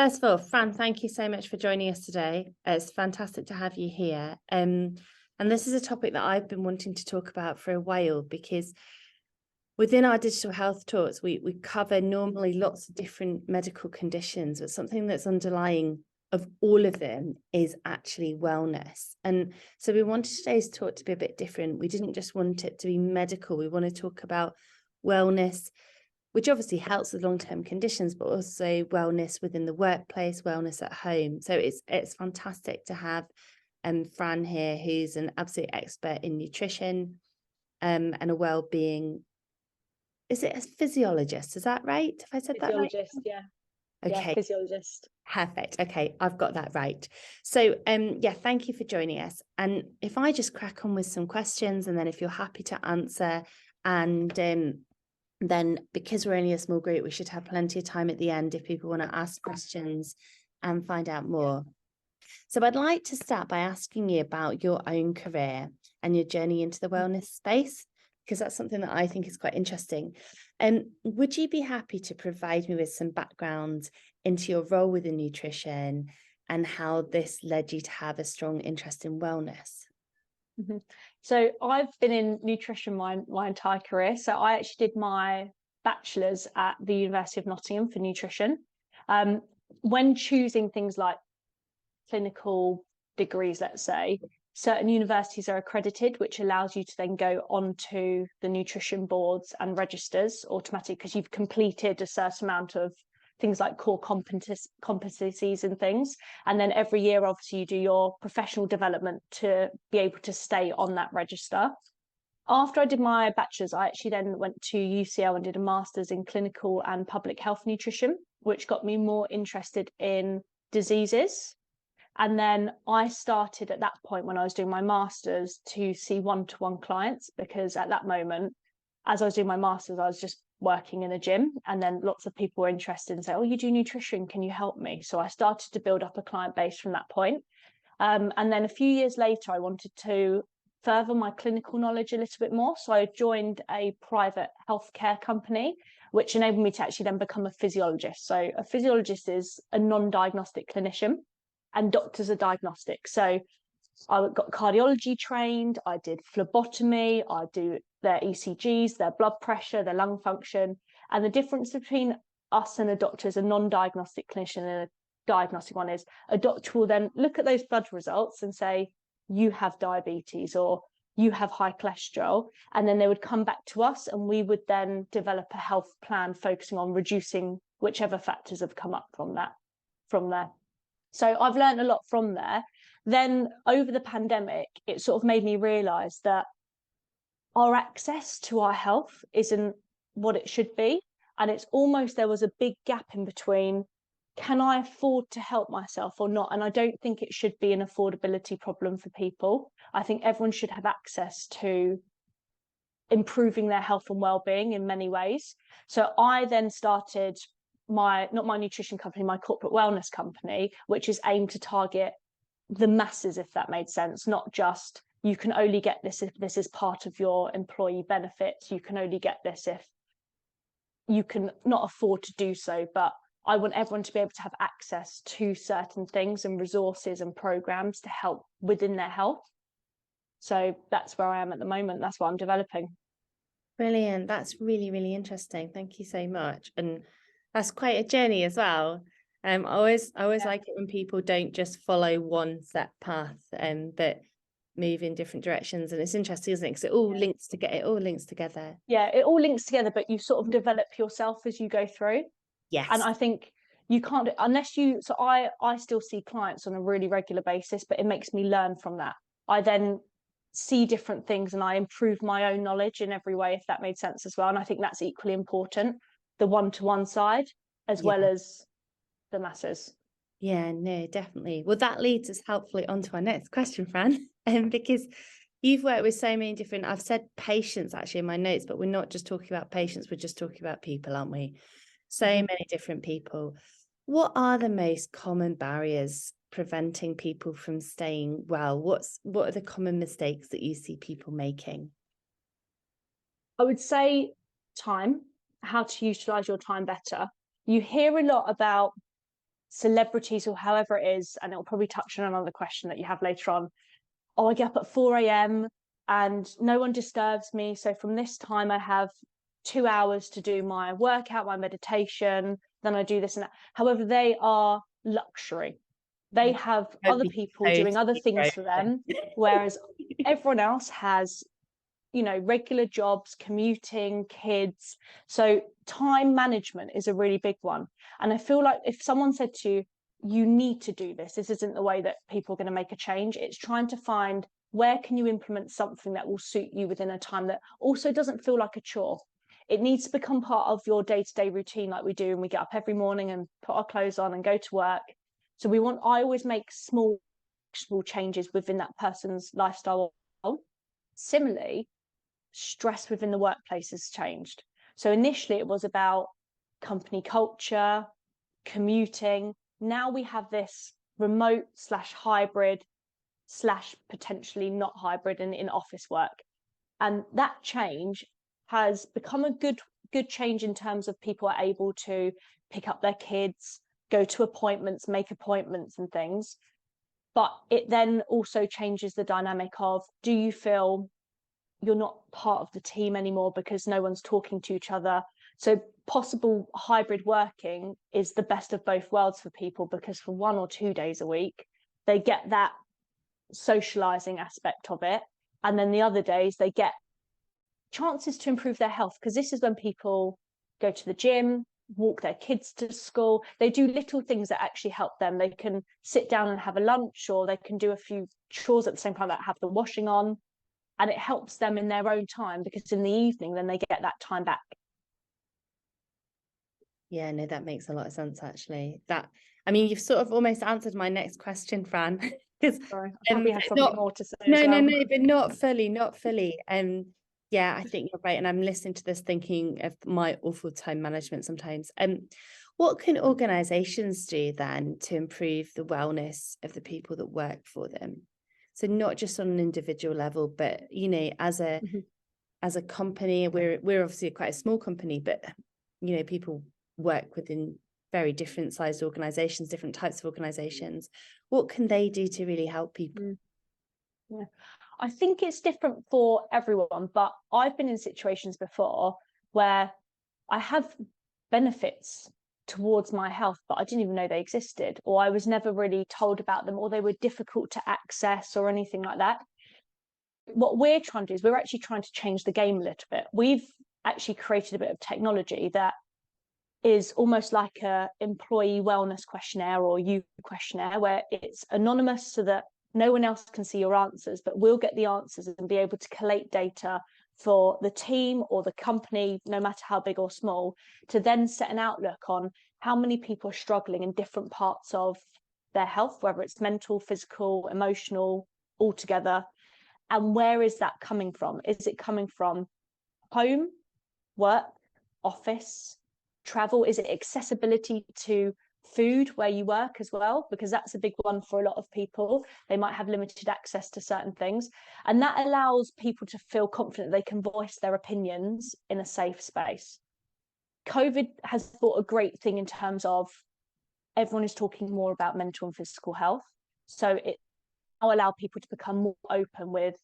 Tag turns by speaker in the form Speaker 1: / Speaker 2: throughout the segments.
Speaker 1: First of all, Fran, thank you so much for joining us today. It's fantastic to have you here. And this is a topic that I've been wanting to talk about for a while, because within our digital health talks, we cover normally lots of different medical conditions, but something that's underlying of all of them is actually wellness. And so we wanted today's talk to be a bit different. We didn't just want it to be medical. We want to talk about wellness, which obviously helps with long-term conditions, but also wellness within the workplace, wellness at home. So it's fantastic to have Fran here, who's an absolute expert in nutrition and a well-being. Is it a physiologist? Is that right? Have I said that right?
Speaker 2: Physiologist, yeah.
Speaker 1: Okay.
Speaker 2: Yeah, physiologist.
Speaker 1: Perfect. Okay, I've got that right. So yeah, thank you for joining us. And if I just crack on with some questions, and then if you're happy to answer, and then because we're only a small group, we should have plenty of time at the end if people want to ask questions and find out more. So I'd like to start by asking you about your own career and your journey into the wellness space, because that's something that I think is quite interesting. And would you be happy to provide me with some background into your role within nutrition and how this led you to have a strong interest in wellness?
Speaker 2: Mm-hmm. So I've been in nutrition my entire career. So I actually did my bachelor's at the University of Nottingham for nutrition. When choosing things like clinical degrees, let's say, certain universities are accredited, which allows you to then go onto the nutrition boards and registers automatically because you've completed a certain amount of things like core competencies and things. And then every year, obviously, you do your professional development to be able to stay on that register. After I did my bachelor's, I actually then went to UCL and did a master's in clinical and public health nutrition, which got me more interested in diseases. And then I started at that point when I was doing my master's to see one-to-one clients, because at that moment, as I was doing my master's, I was just working in a gym, and then lots of people were interested and say, oh, you do nutrition, can you help me? So I started to build up a client base from that point. And then a few years later, I wanted to further my clinical knowledge a little bit more. So I joined a private healthcare company, which enabled me to actually then become a physiologist. So a physiologist is a non-diagnostic clinician, and doctors are diagnostic. So I got cardiology trained, I did phlebotomy, I do their ECGs, their blood pressure, their lung function. And the difference between us and a doctor as a non-diagnostic clinician and a diagnostic one is a doctor will then look at those blood results and say, you have diabetes or you have high cholesterol. And then they would come back to us and we would then develop a health plan focusing on reducing whichever factors have come up from there. So I've learned a lot from there. Then over the pandemic, it sort of made me realize that our access to our health isn't what it should be. And it's almost, there was a big gap in between, can I afford to help myself or not? And I don't think it should be an affordability problem for people. I think everyone should have access to improving their health and well-being in many ways. So I then started not my nutrition company, my corporate wellness company, which is aimed to target the masses, if that made sense, not just you can only get this if this is part of your employee benefits, you can only get this if you can not afford to do so, but I want everyone to be able to have access to certain things and resources and programs to help within their health. So that's where I am at the moment. That's what I'm developing.
Speaker 1: Brilliant. That's really, really interesting. Thank you so much. And that's quite a journey as well. I always like it when people don't just follow one set path, but move in different directions. And it's interesting, isn't it? Because it all links together.
Speaker 2: Yeah, it all links together, but you sort of develop yourself as you go through.
Speaker 1: Yes.
Speaker 2: And I think you can't, unless you, so I still see clients on a really regular basis, but it makes me learn from that. I then see different things and I improve my own knowledge in every way, if that made sense as well. And I think that's equally important, the one-to-one side, as well as the masses.
Speaker 1: Yeah, no, definitely. Well, that leads us helpfully onto our next question, Fran, because you've worked with so many different, I've said patients actually in my notes, but we're not just talking about patients, we're just talking about people, aren't we? So many different people. What are the most common barriers preventing people from staying well? What are the common mistakes that you see people making?
Speaker 2: I would say time, how to utilize your time better. You hear a lot about celebrities or however it is, and it'll probably touch on another question that you have later on. Oh, I get up at 4 a.m. and no one disturbs me. So from this time, I have 2 hours to do my workout, my meditation, then I do this and that. However, they are luxury. They have other people doing other things for them, whereas everyone else has, you know, regular jobs, commuting, kids. So time management is a really big one. And I feel like if someone said to you, you need to do this, this isn't the way that people are going to make a change. It's trying to find where can you implement something that will suit you within a time that also doesn't feel like a chore. It needs to become part of your day-to-day routine, like we do, and we get up every morning and put our clothes on and go to work. So I always make small changes within that person's lifestyle. Similarly, stress within the workplace has changed. So initially it was about company culture, commuting. Now we have this remote / hybrid / potentially not hybrid and in office work. And that change has become a good change in terms of people are able to pick up their kids, go to appointments, make appointments and things. But it then also changes the dynamic of, do you feel you're not part of the team anymore because no one's talking to each other? So possible hybrid working is the best of both worlds for people, because for 1 or 2 days a week, they get that socializing aspect of it. And then the other days they get chances to improve their health, because this is when people go to the gym, walk their kids to school. They do little things that actually help them. They can sit down and have a lunch, or they can do a few chores at the same time, that have the washing on. And it helps them in their own time, because in the evening, then they get that time back.
Speaker 1: Yeah, no, that makes a lot of sense, actually. I mean, you've sort of almost answered my next question, Fran.
Speaker 2: Sorry, I probably have something more to say.
Speaker 1: No, but not fully. Yeah, I think you're right. And I'm listening to this thinking of my awful time management sometimes. What can organizations do then to improve the wellness of the people that work for them? So not just on an individual level, but, you know, as a company, we're obviously quite a small company, but, you know, people work within very different sized organizations, different types of organizations. What can they do to really help people?
Speaker 2: Yeah, I think it's different for everyone, but I've been in situations before where I have benefits towards my health, but I didn't even know they existed, or I was never really told about them, or they were difficult to access or anything like that. What we're trying to do is we're actually trying to change the game a little bit. We've actually created a bit of technology that is almost like a employee wellness questionnaire or you questionnaire, where it's anonymous so that no one else can see your answers, but we'll get the answers and be able to collate data for the team or the company, no matter how big or small, to then set an outlook on how many people are struggling in different parts of their health, whether it's mental, physical, emotional, altogether. And where is that coming from? Is it coming from home, work, office, travel? Is it accessibility to food where you work as well? Because that's a big one for a lot of people. They might have limited access to certain things. And that allows people to feel confident they can voice their opinions in a safe space. COVID has brought a great thing in terms of everyone is talking more about mental and physical health. So it will allow people to become more open with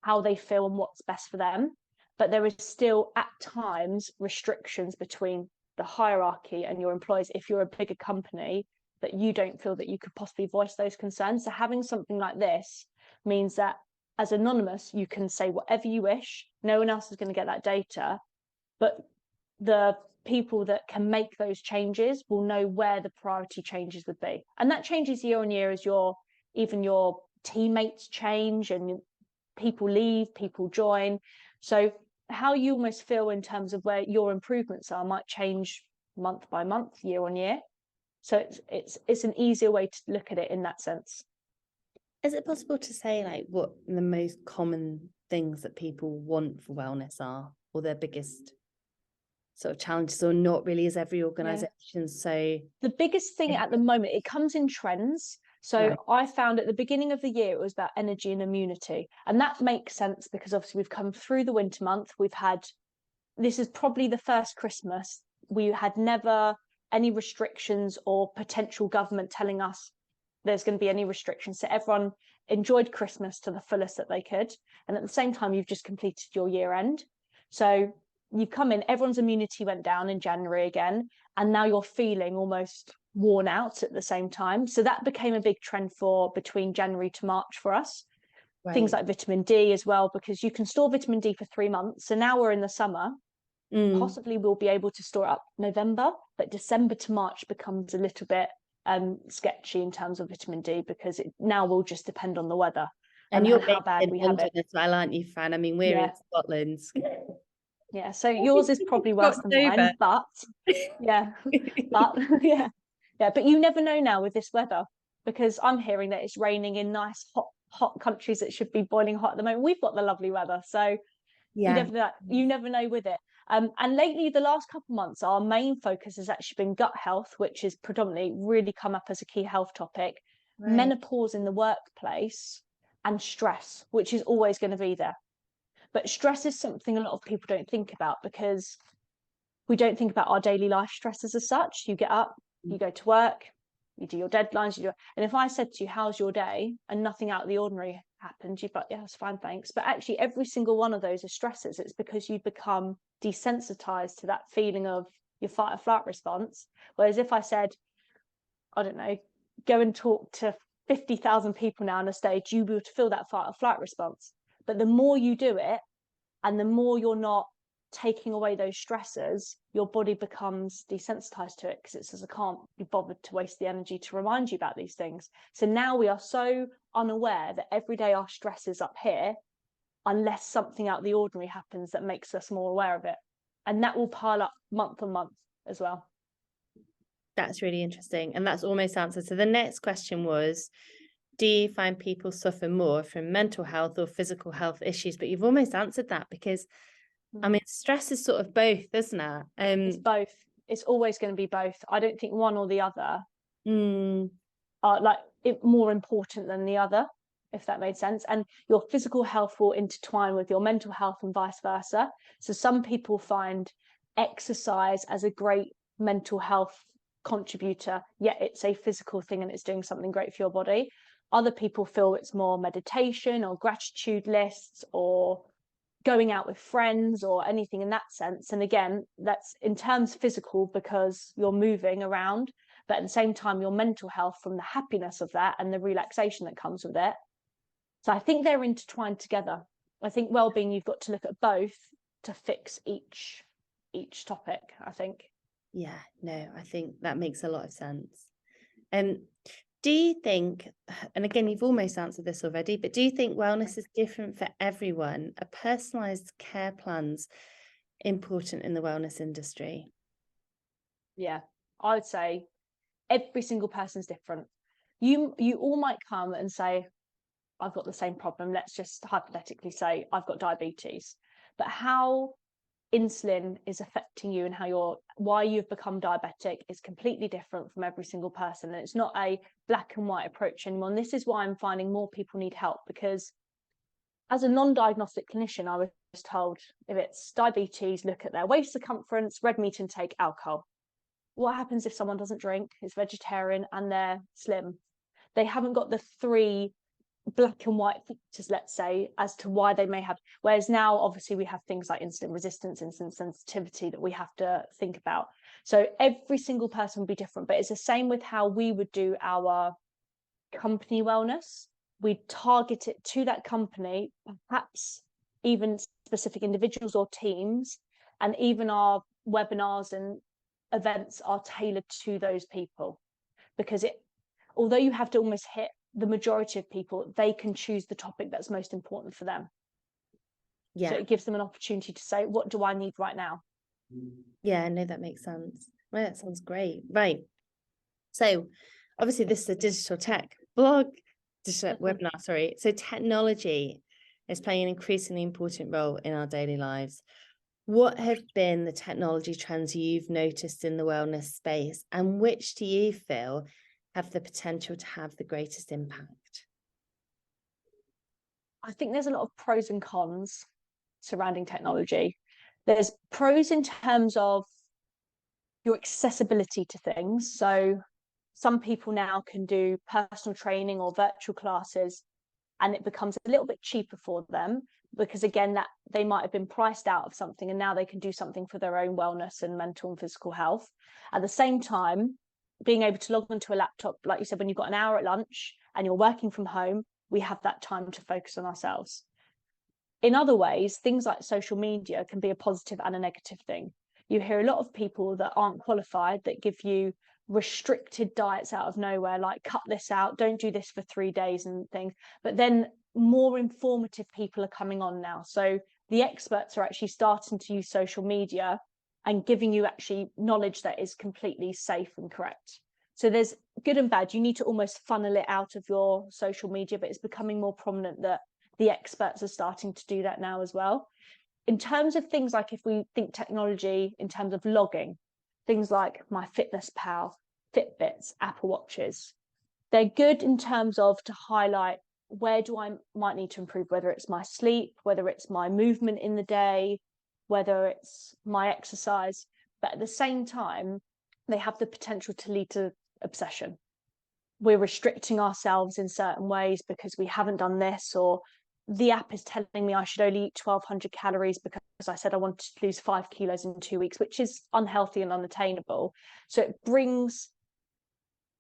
Speaker 2: how they feel and what's best for them. But there is still at times restrictions between the hierarchy and your employees. If you're a bigger company, that you don't feel that you could possibly voice those concerns. So having something like this means that as anonymous, you can say whatever you wish. No one else is going to get that data, but the people that can make those changes will know where the priority changes would be. And that changes year on year as even your teammates change and people leave, people join. So how you almost feel in terms of where your improvements are might change month by month, year on year. So it's an easier way to look at it in that sense.
Speaker 1: Is it possible to say like what the most common things that people want for wellness are, or their biggest sort of challenges, or not really, as every organization? Yeah. So
Speaker 2: the biggest thing at the moment, it comes in trends. So right. I found at the beginning of the year, it was about energy and immunity. And that makes sense because obviously we've come through the winter month. This is probably the first Christmas we had never any restrictions or potential government telling us there's going to be any restrictions. So everyone enjoyed Christmas to the fullest that they could. And at the same time, you've just completed your year end. So you've come in, everyone's immunity went down in January again, and now you're feeling almost worn out at the same time. So that became a big trend for between January to March for us.
Speaker 1: Right.
Speaker 2: Things like vitamin D as well, because you can store vitamin D for 3 months. So now we're in the summer. Possibly we'll be able to store up November, but December to March becomes a little bit sketchy in terms of vitamin D, because it now will just depend on the weather
Speaker 1: and you're
Speaker 2: how bad we have it
Speaker 1: as well, aren't you, Fran? I mean, we're in Scotland.
Speaker 2: Yeah, so yours is probably worse than mine, but yeah, but yeah, but you never know now with this weather, because I'm hearing that it's raining in nice hot countries that should be boiling hot at the moment. We've got the lovely weather, so you never know with it. And lately, the last couple of months, our main focus has actually been gut health, which is predominantly really come up as a key health topic, menopause in the workplace, and stress, which is always going to be there. But stress is something a lot of people don't think about, because we don't think about our daily life stresses as such. You get up, you go to work, you do your deadlines, and if I said to you, how's your day? And nothing out of the ordinary happened, you'd be like, yeah, it's fine, thanks. But actually, every single one of those is stresses. It's because you become desensitized to that feeling of your fight or flight response. Whereas if I said, I don't know, go and talk to 50,000 people now on a stage, you will feel that fight or flight response. But the more you do it, and the more you're not taking away those stressors, your body becomes desensitized to it, because it says, I can't be bothered to waste the energy to remind you about these things. So now we are so unaware that every day our stress is up here, unless something out of the ordinary happens that makes us more aware of it. And that will pile up month on month as well.
Speaker 1: That's really interesting. And that's almost answered. So the next question was, do you find people suffer more from mental health or physical health issues? But you've almost answered that, because I mean, stress is sort of both, isn't it?
Speaker 2: It's both. It's always going to be both. I don't think one or the other are like more important than the other, if that made sense. And your physical health will intertwine with your mental health and vice versa. So some people find exercise as a great mental health contributor, yet it's a physical thing and it's doing something great for your body. Other people feel it's more meditation or gratitude lists or going out with friends or anything in that sense. And again, that's in terms physical, because you're moving around, but at the same time, your mental health from the happiness of that and the relaxation that comes with it. So I think they're intertwined together. I think well-being, you've got to look at both to fix each topic, I think.
Speaker 1: Yeah, no, I think that makes a lot of sense. Do you think, and again, you've almost answered this already, but do you think wellness is different for everyone? Are personalized care plans important in the wellness industry?
Speaker 2: Yeah, I would say every single person's different. You all might come and say, I've got the same problem. Let's just hypothetically say I've got diabetes, but how insulin is affecting you and why you've become diabetic is completely different from every single person. And it's not a black and white approach anymore. And this is why I'm finding more people need help, because as a non-diagnostic clinician, I was told if it's diabetes, look at their waist circumference, red meat intake, alcohol. What happens if someone doesn't drink, is vegetarian, and they're slim? They haven't got the 3 black and white factors, let's say, as to why they may have. Whereas now, obviously, we have things like insulin resistance, insulin sensitivity that we have to think about. So every single person will be different, but it's the same with how we would do our company wellness. We target it to that company, perhaps even specific individuals or teams, and even our webinars and events are tailored to those people, because although you have to almost hit the majority of people, they can choose the topic that's most important for them. So it gives them an opportunity to say, what do I need right now?
Speaker 1: Yeah, no, that makes sense. Well, that sounds great. Right. So obviously this is a digital webinar, sorry. So technology is playing an increasingly important role in our daily lives. What have been the technology trends you've noticed in the wellness space, and which do you feel have the potential to have the greatest impact?
Speaker 2: I think there's a lot of pros and cons surrounding technology. There's pros in terms of your accessibility to things. So some people now can do personal training or virtual classes, and it becomes a little bit cheaper for them because, again, that they might have been priced out of something and now they can do something for their own wellness and mental and physical health. At the same time, being able to log onto a laptop, like you said, when you've got an hour at lunch and you're working from home, we have that time to focus on ourselves. In other ways, things like social media can be a positive and a negative thing. You hear a lot of people that aren't qualified that give you restricted diets out of nowhere, like cut this out, don't do this for 3 days and things. But then more informative people are coming on now. So the experts are actually starting to use social media and giving you actually knowledge that is completely safe and correct. So there's good and bad. You need to almost funnel it out of your social media, but it's becoming more prominent that the experts are starting to do that now as well. In terms of things like, if we think technology in terms of logging, things like MyFitnessPal, Fitbits, Apple Watches, they're good in terms of to highlight where do I might need to improve, whether it's my sleep, whether it's my movement in the day, whether it's my exercise. But at the same time, they have the potential to lead to obsession. We're restricting ourselves in certain ways because we haven't done this, or the app is telling me I should only eat 1,200 calories because I said I wanted to lose 5 kilos in 2 weeks, which is unhealthy and unattainable. So it brings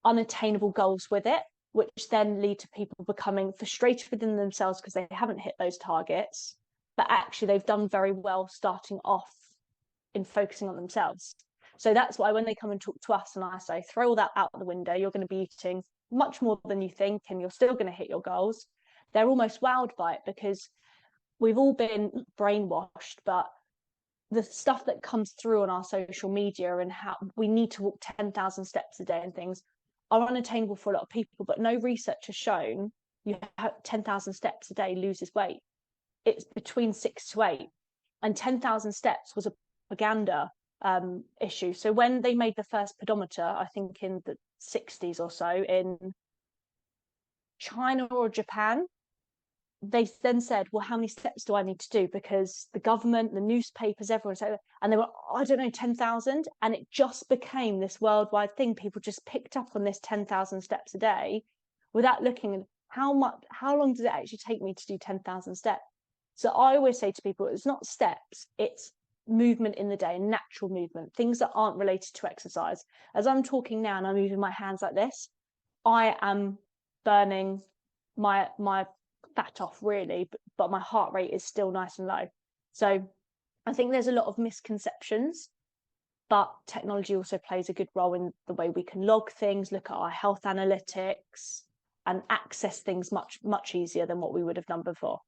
Speaker 2: unattainable goals with it, which then lead to people becoming frustrated within themselves because they haven't hit those targets, but actually they've done very well starting off in focusing on themselves. So that's why when they come and talk to us and I say, throw all that out the window, you're going to be eating much more than you think and you're still going to hit your goals, they're almost wowed by it, because we've all been brainwashed, but the stuff that comes through on our social media and how we need to walk 10,000 steps a day and things are unattainable for a lot of people. But no research has shown you have 10,000 steps a day loses weight. It's between 6 to 8, and 10,000 steps was a propaganda issue. So when they made the first pedometer, I think in the 60s or so, in China or Japan, they then said, well, how many steps do I need to do? Because the government, the newspapers, everyone said, and they were, I don't know, 10,000. And it just became this worldwide thing. People just picked up on this 10,000 steps a day without looking at how long does it actually take me to do 10,000 steps? So I always say to people, it's not steps, it's movement in the day, natural movement, things that aren't related to exercise. As I'm talking now and I'm moving my hands like this, I am burning my fat off, really, but my heart rate is still nice and low. So I think there's a lot of misconceptions, but technology also plays a good role in the way we can log things, look at our health analytics, and access things much easier than what we would have done before.